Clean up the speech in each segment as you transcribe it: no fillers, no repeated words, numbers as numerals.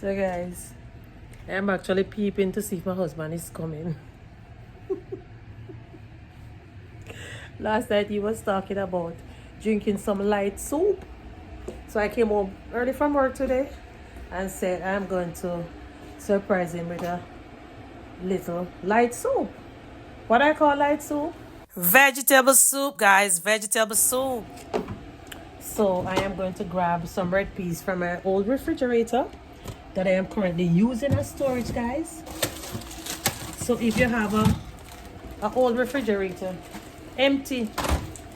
So guys, I'm actually peeping to see if my husband is coming. Last night he was talking about drinking some light soup. So I came home early from work today and said I'm going to surprise him with a little light soup. What I call light soup? Vegetable soup, guys. Vegetable soup. So I am going to grab some red peas from my old refrigerator that I am currently using as storage, guys. So if you have a old refrigerator empty,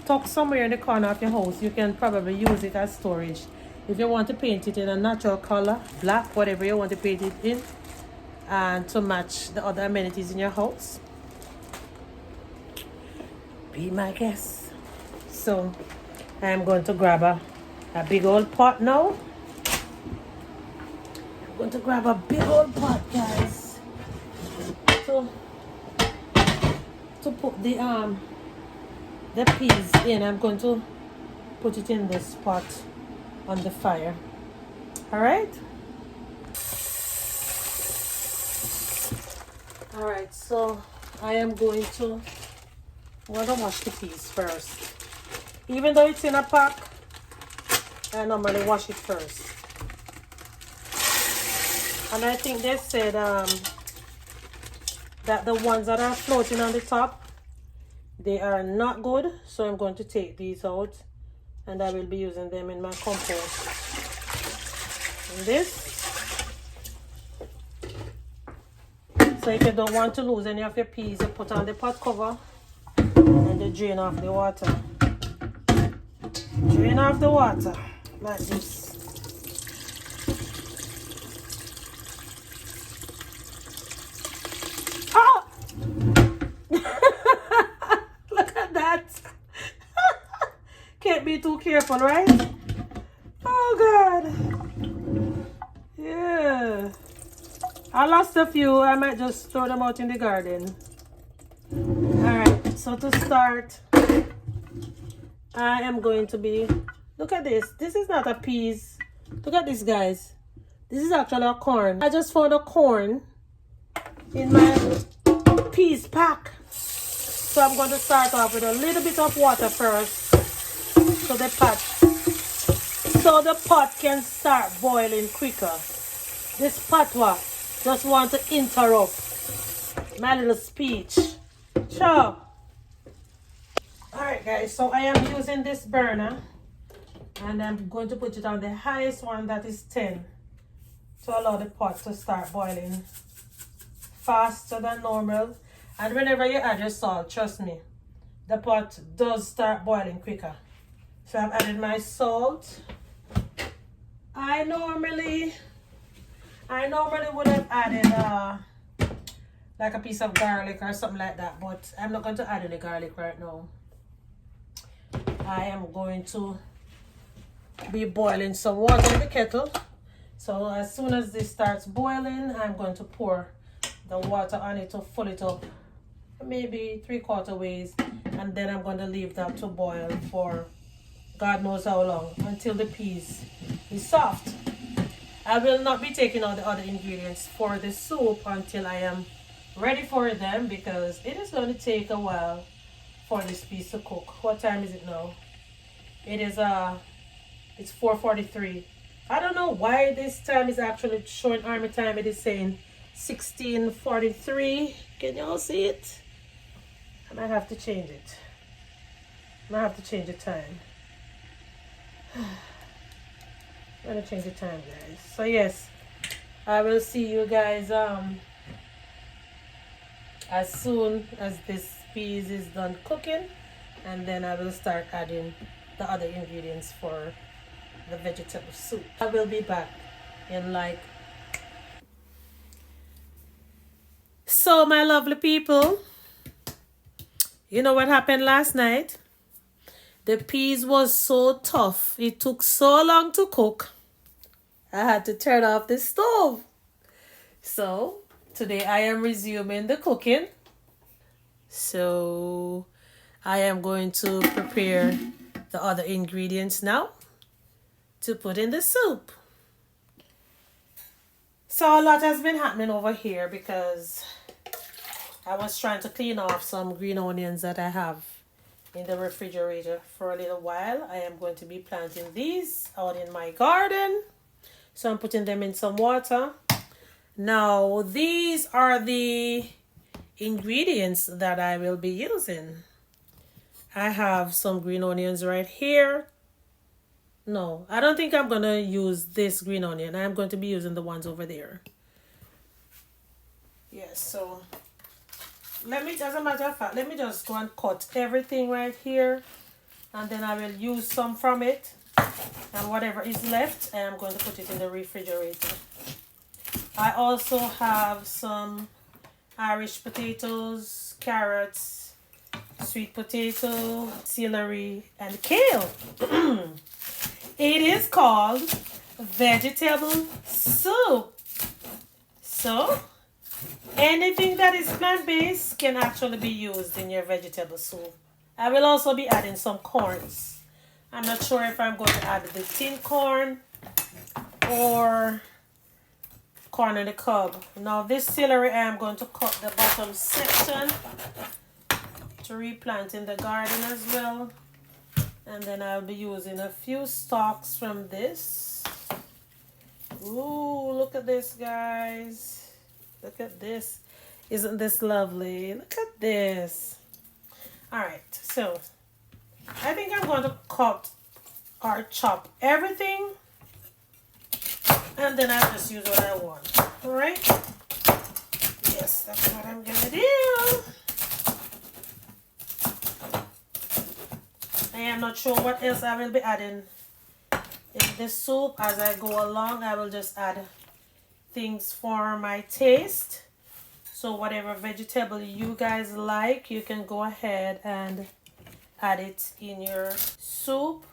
tucked somewhere in the corner of your house, you can probably use it as storage. If you want to paint it in a natural color, black, whatever you want to paint it in, and to match the other amenities in your house, be my guest. So I'm going to grab a big old pot now. I'm going to grab a big old pot, guys, to put the peas in. I'm going to put it in this pot on the fire. All right, so I am going to wash the peas first. Even though it's in a pack, I normally wash it first. And I think they said that the ones that are floating on the top, they are not good. So I'm going to take these out and I will be using them in my compost. And this. So if you don't want to lose any of your peas, you put on the pot cover and you drain off the water. Drain off the water like this. Oh! Look at that. Can't be too careful, right? Oh God. Yeah. I lost a few. I might just throw them out in the garden. Alright, so to start, I am going to be, look at this. This is not a peas. Look at this, guys. This is actually a corn. I just found a corn in my peas pack. So I'm going to start off with a little bit of water first. So the pot can start boiling quicker. This patwa just want to interrupt my little speech. Sure. Alright guys, so I am using this burner and I'm going to put it on the highest one, that is 10, to allow the pot to start boiling faster than normal. And whenever you add your salt, trust me, the pot does start boiling quicker. So I've added my salt. I normally would have added like a piece of garlic or something like that, but I'm not going to add any garlic right now. I am going to be boiling some water in the kettle. So as soon as this starts boiling, I'm going to pour the water on it to fill it up, maybe 3/4 ways, and then I'm going to leave that to boil for God knows how long, until the peas is soft. I will not be taking all the other ingredients for the soup until I am ready for them, because it is going to take a while for this piece to cook. What time is it now? It is it's 4:43. I don't know why this time is actually showing army time. It is saying 16:43. Can y'all see it? I might have to change it. I might have to change the time. I'm gonna change the time, guys. So yes, I will see you guys as soon as this peas is done cooking, and then I will start adding the other ingredients for the vegetable soup. I will be back in like. So my lovely people, you know what happened last night? The peas was so tough. It took so long to cook. I had to turn off the stove. So today I am resuming the cooking. So I am going to prepare the other ingredients now to put in the soup. So a lot has been happening over here because I was trying to clean off some green onions that I have in the refrigerator for a little while. I am going to be planting these out in my garden. So I'm putting them in some water. Now these are the ingredients that I will be using. I have some green onions right here. No, I don't think I'm going to use this green onion. I'm going to be using the ones over there. Yes, so as a matter of fact, let me just go and cut everything right here. And then I will use some from it. And whatever is left, I am going to put it in the refrigerator. I also have some Irish potatoes, carrots, sweet potato, celery, and kale. It is called vegetable soup. So, anything that is plant-based can actually be used in your vegetable soup. I will also be adding some corns. I'm not sure if I'm going to add the tin corn or corn on the cob. Now this celery, I am going to cut the bottom section to replant in the garden as well. And then I'll be using a few stalks from this. Ooh, look at this, guys. Look at this. Isn't this lovely? Look at this. Alright, so I think I'm going to cut or chop everything. And then I'll just use what I want. Alright? Yes, that's what I'm going to do. I am not sure what else I will be adding in this soup. As I go along, I will just add things for my taste. So whatever vegetable you guys like, you can go ahead and add it in your soup.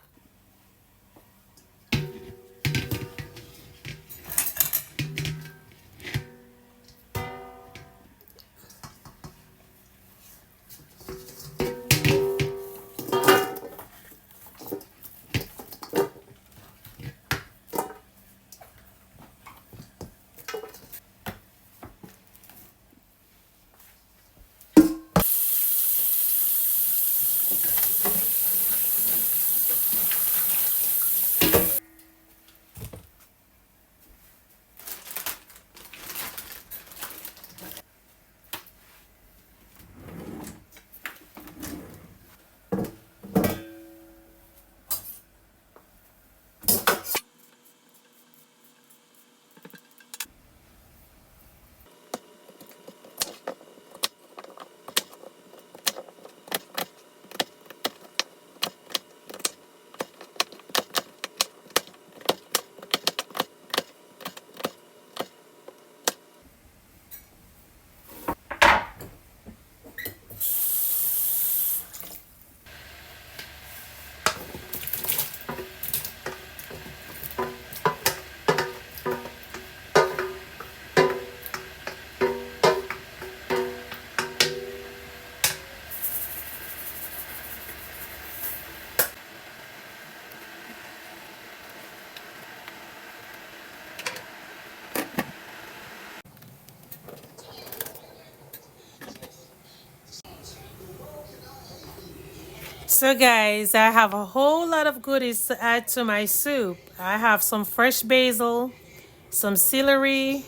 So guys, I have a whole lot of goodies to add to my soup. I have some fresh basil, some celery,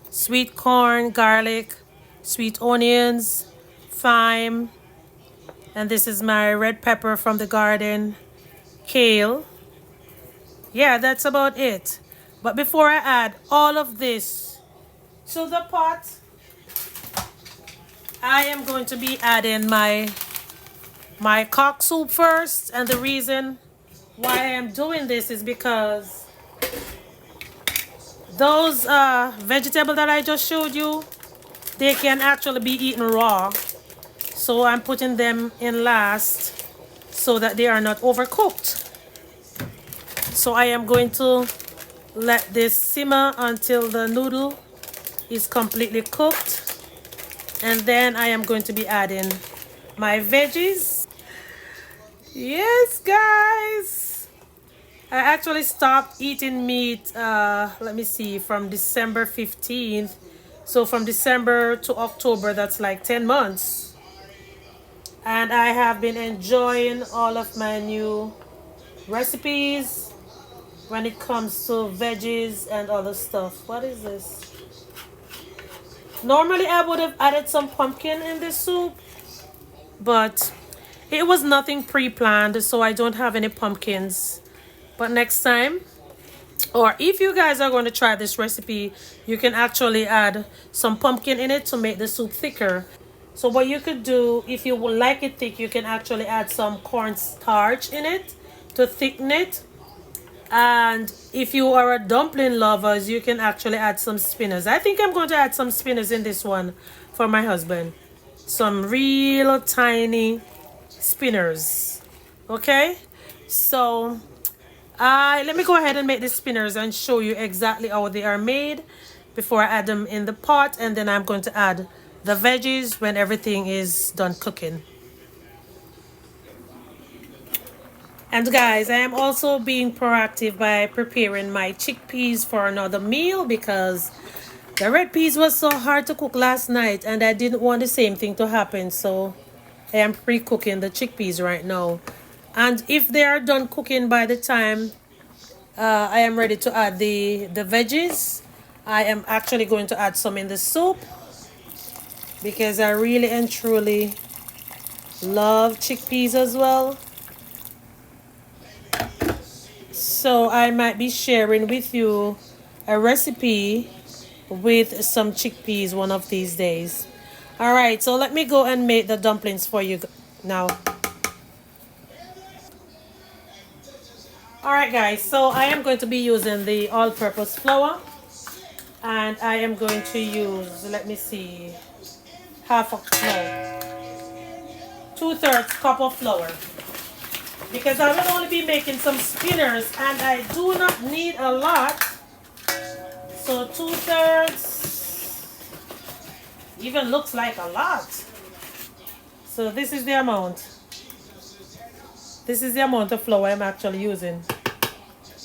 sweet corn, garlic, sweet onions, thyme, and this is my red pepper from the garden, kale. Yeah, that's about it. But before I add all of this to the pot, I am going to be adding my cock soup first. And the reason why I am doing this is because those vegetables that I just showed you, they can actually be eaten raw. So I'm putting them in last so that they are not overcooked. So I am going to let this simmer until the noodle is completely cooked. And then I am going to be adding my veggies. Yes, guys. I actually stopped eating meat, let me see, from December 15th. So from December to October, that's like 10 months. And I have been enjoying all of my new recipes when it comes to veggies and other stuff. What is this? Normally I would have added some pumpkin in this soup, but it was nothing pre-planned, so I don't have any pumpkins. But next time, or if you guys are going to try this recipe, you can actually add some pumpkin in it to make the soup thicker. So what you could do, if you would like it thick, you can actually add some cornstarch in it to thicken it. And if you are a dumpling lovers, you can actually add some spinners. I think I'm going to add some spinners in this one for my husband. Some real tiny spinners. Okay? So let me go ahead and make the spinners and show you exactly how they are made before I add them in the pot. And then I'm going to add the veggies when everything is done cooking. And guys, I am also being proactive by preparing my chickpeas for another meal because the red peas was so hard to cook last night and I didn't want the same thing to happen. So I am pre-cooking the chickpeas right now. And if they are done cooking by the time I am ready to add the veggies, I am actually going to add some in the soup because I really and truly love chickpeas as well. So I might be sharing with you a recipe with some chickpeas one of these days. All right, so let me go and make the dumplings for you now. All right, guys, so I am going to be using the all-purpose flour. And I am going to use, let me see, half a cup, 2/3 cup of flour. Because I will only be making some spinners and I do not need a lot. So 2/3 even looks like a lot. So this is the amount. This is the amount of flour I'm actually using.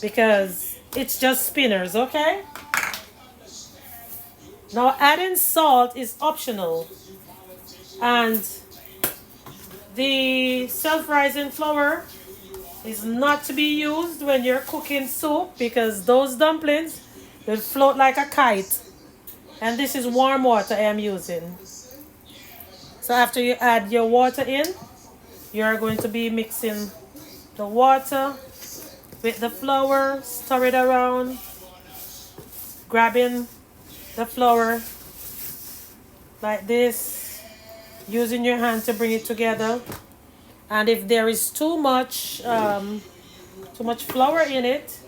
Because it's just spinners, okay? Now adding salt is optional. And the self-rising flour is not to be used when you're cooking soup because those dumplings will float like a kite. And this is warm water I am using. So after you add your water in, you're going to be mixing the water with the flour, stir it around, grabbing the flour like this, using your hand to bring it together. And if there is too much flour in it,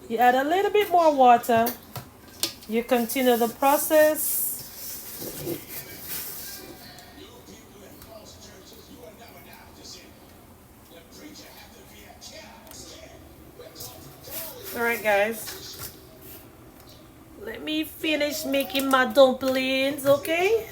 you add a little bit more water. You continue the process. All right, guys. Let me finish making my dumplings, okay?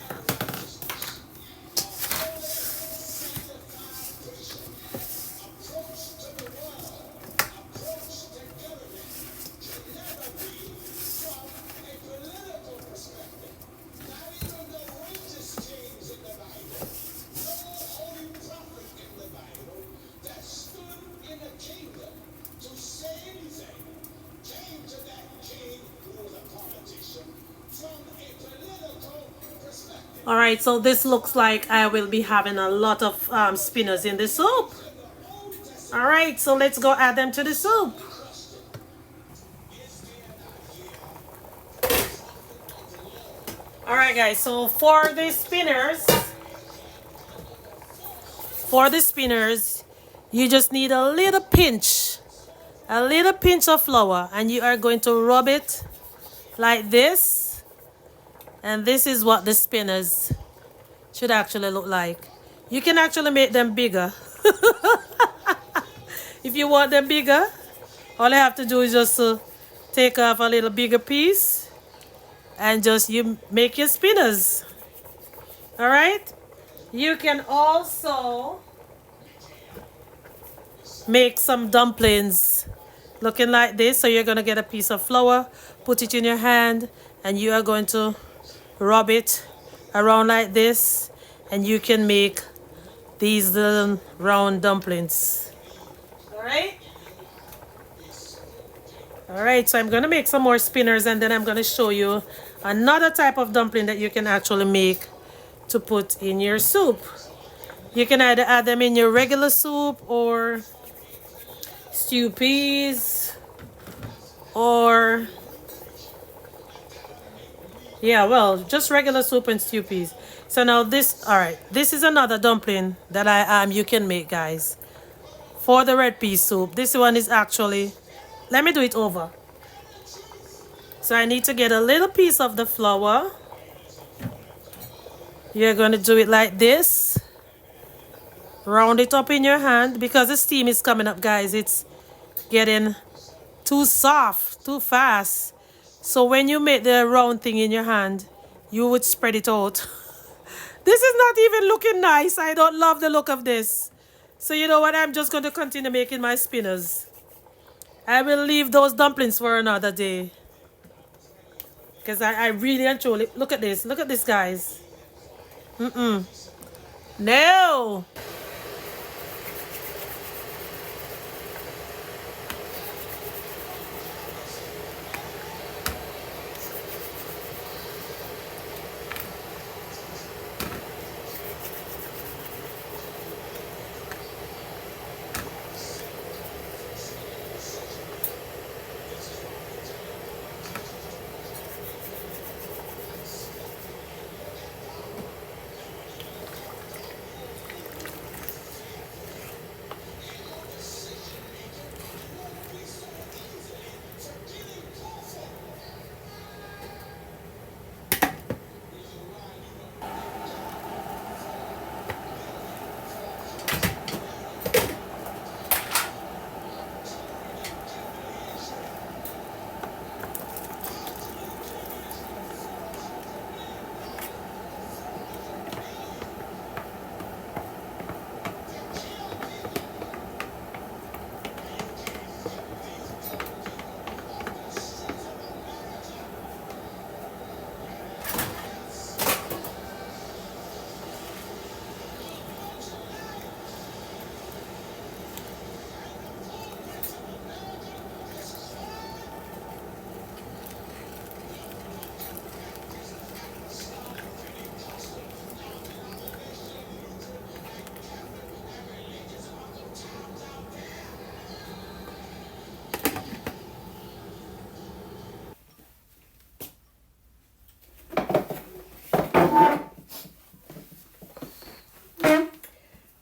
All right, so this looks like I will be having a lot of spinners in the soup. All right, so let's go add them to the soup. All right, guys, so for the spinners, you just need a little pinch of flour, and you are going to rub it like this. And this is what the spinners should actually look like. You can actually make them bigger. If you want them bigger, all I have to do is just take off a little bigger piece and just you make your spinners. All right? You can also make some dumplings looking like this. So you're going to get a piece of flour, put it in your hand, and you are going to rub it around like this, and you can make these little round dumplings. All right, so I'm going to make some more spinners, and then I'm going to show you another type of dumpling that you can actually make to put in your soup. You can either add them in your regular soup or stew peas, or yeah, well, just regular soup and stew peas. So now this, all right, this is another dumpling that you can make, guys, for the red pea soup. This one is actually, let me do it over. So I need to get a little piece of the flour. You're going to do it like this. Round it up in your hand because the steam is coming up, guys. It's getting too soft, too fast. So when you make the round thing in your hand, you would spread it out. This is not even looking nice. I don't love the look of this. So you know what? I'm just going to continue making my spinners. I will leave those dumplings for another day. Because I really and truly... Look at this. Look at this, guys. No!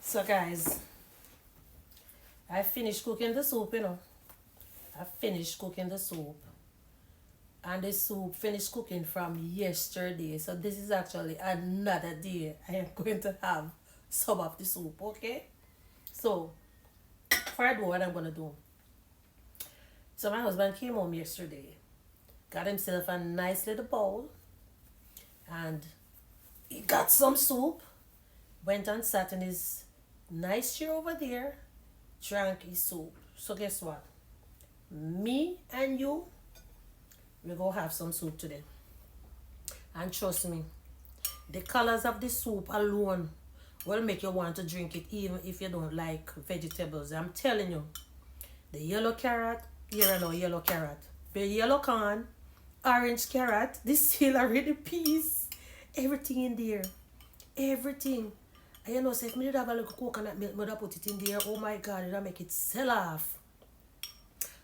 So guys, I finished cooking the soup, you know. I finished cooking the soup. And the soup finished cooking from yesterday. So this is actually another day I am going to have some of the soup, okay? So, before I do what I'm going to do. So my husband came home yesterday. Got himself a nice little bowl. And he got some soup. Went and sat in his nice chair over there, drank his soup. So guess what? Me and you, we're going to have some soup today. And trust me, the colors of the soup alone will make you want to drink it even if you don't like vegetables. I'm telling you. The yellow carrot, here I know yellow carrot. The yellow corn, orange carrot, the celery, peas, everything in there. Everything. And you know, so if me did have a little coconut milk, I would put it in there. Oh my God, it'll make it sell off.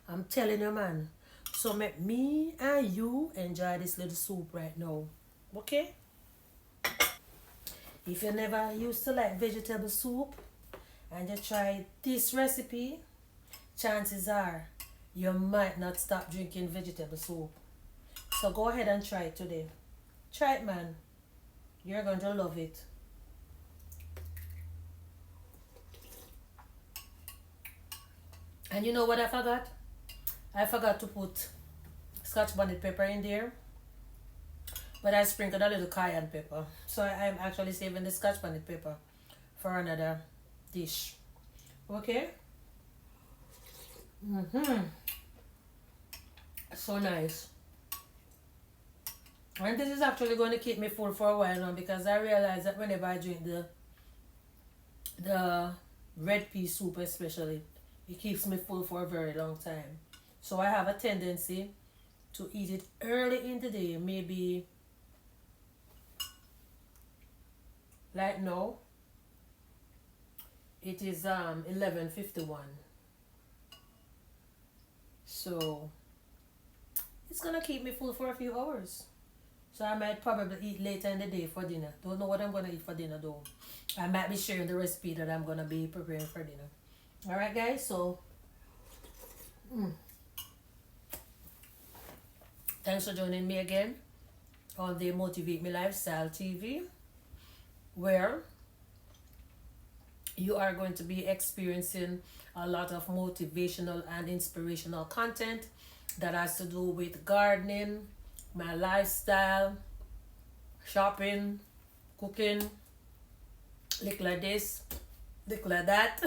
I'm telling you, man. So make me and you enjoy this little soup right now. Okay? If you never used to like vegetable soup and you try this recipe, chances are you might not stop drinking vegetable soup. So go ahead and try it today. Try it, man. You're going to love it. And you know what I forgot? I forgot to put scotch bonnet pepper in there. But I sprinkled a little cayenne pepper. So I'm actually saving the scotch bonnet pepper for another dish. Okay? So nice. And this is actually going to keep me full for a while now, because I realize that whenever I drink the red pea soup especially, it keeps me full for a very long time. So I have a tendency to eat it early in the day, maybe like now. It is 11:51. So it's gonna keep me full for a few hours. So I might probably eat later in the day for dinner. Don't know what I'm gonna eat for dinner though. I might be sharing the recipe that I'm gonna be preparing for dinner. Alright guys, so thanks for joining me again on the Motivate Me Lifestyle TV, where you are going to be experiencing a lot of motivational and inspirational content that has to do with gardening, my lifestyle, shopping, cooking, look like this, look like that.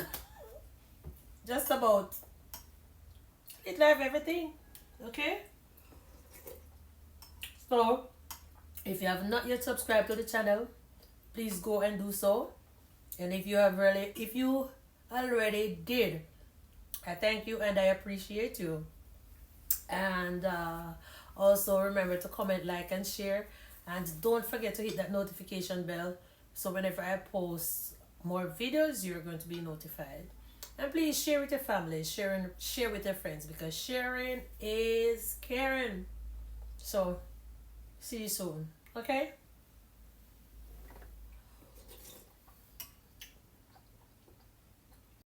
Just about it like everything. Okay? So if you have not yet subscribed to the channel, please go and do so. And if you already did, I thank you and I appreciate you. And also remember to comment, like, and share. And don't forget to hit that notification bell, so whenever I post more videos, you're going to be notified. And please share with your family, share with your friends, because sharing is caring. So see you soon. Okay?